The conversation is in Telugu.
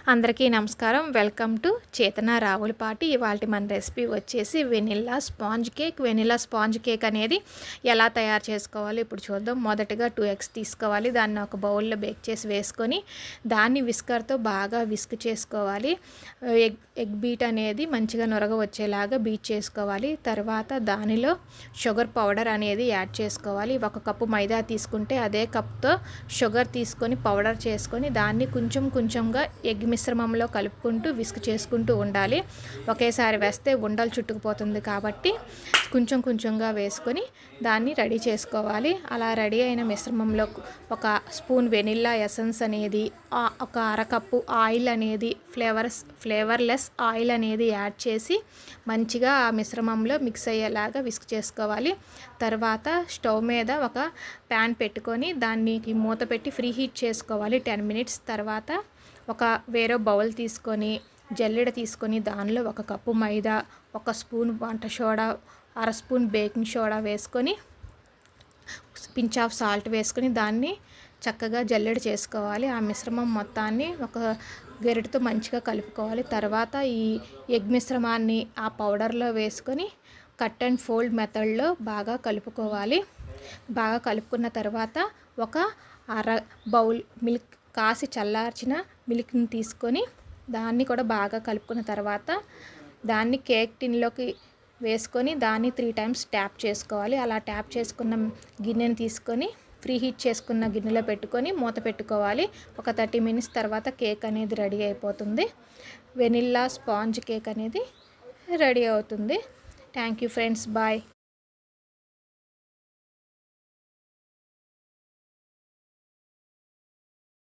అందరికీ నమస్కారం. వెల్కమ్ టు చేతన రావులపాటి. ఇవాల్టి మన రెసిపీ వచ్చేసి vanilla sponge cake. Vanilla sponge cake అనేది ఎలా తయారు చేసుకోవాలో ఇప్పుడు చూద్దాం. మొదటగా 2 ఎగ్స్ తీసుకోవాలి. దాన్ని ఒక బౌల్లో బేక్ చేసి వేసుకొని దాన్ని విస్కర్తో బాగా విస్క్ చేసుకోవాలి. ఎగ్ బీట్ అనేది మంచిగా నొరగ వచ్చేలాగా బీట్ చేసుకోవాలి. తర్వాత దానిలో షుగర్ పౌడర్ అనేది యాడ్ చేసుకోవాలి. 1 కప్పు మైదా తీసుకుంటే అదే కప్తో షుగర్ తీసుకొని పౌడర్ చేసుకొని దాన్ని కొంచెం కొంచెంగా ఎగ్ మిశ్రమంలో కలుపుకుంటూ విస్క్ చేసుకుంటూ ఉండాలి. ఒకేసారి వేస్తే ఉండలు చుట్టుకుపోతుంది కాబట్టి కొంచెం కొంచెంగా వేసుకొని దాన్ని రెడీ చేసుకోవాలి. అలా రెడీ అయిన మిశ్రమంలో 1 స్పూన్ వెనిల్లా ఎసెన్స్ అనేది, 1 అరకప్పు ఆయిల్ అనేది, ఫ్లేవర్లెస్ ఆయిల్ అనేది యాడ్ చేసి మంచిగా ఆ మిశ్రమంలో మిక్స్ అయ్యేలాగా విస్క్ చేసుకోవాలి. తర్వాత స్టవ్ మీద ఒక ప్యాన్ పెట్టుకొని దానికి మూత పెట్టి ఫ్రీ హీట్ చేసుకోవాలి 10 మినిట్స్. తర్వాత వేరే బౌల్ తీసుకొని జల్లెడ తీసుకొని దానిలో 1 కప్పు మైదా, 1 స్పూన్ వంట సోడా, 1/2 స్పూన్ బేకింగ్ సోడా వేసుకొని పించ్ ఆఫ్ సాల్ట్ వేసుకొని దాన్ని చక్కగా జల్లెడ చేసుకోవాలి. ఆ మిశ్రమం మొత్తాన్ని ఒక గరిటెతో మంచిగా కలుపుకోవాలి. తర్వాత ఈ ఎగ్ మిశ్రమాన్ని ఆ పౌడర్లో వేసుకొని కట్ అండ్ ఫోల్డ్ మెథడ్లో బాగా కలుపుకోవాలి. బాగా కలుపుకున్న తర్వాత ఒక అర బౌల్ మిల్క్, కాసి చల్లార్చిన మిల్క్ని తీసుకొని దాన్ని కూడా బాగా కలుపుకున్న తర్వాత దాన్ని కేక్ టిన్లోకి వేసుకొని దాన్ని 3 టైమ్స్ ట్యాప్ చేసుకోవాలి. అలా ట్యాప్ చేసుకున్న గిన్నెని తీసుకొని ఫ్రీ హీట్ చేసుకున్న గిన్నెలో పెట్టుకొని మూత పెట్టుకోవాలి. ఒక 30 మినిట్స్ తర్వాత కేక్ అనేది రెడీ అయిపోతుంది. వెనిల్లా స్పాంజ్ కేక్ అనేది రెడీ అవుతుంది. Thank you friends. బాయ్.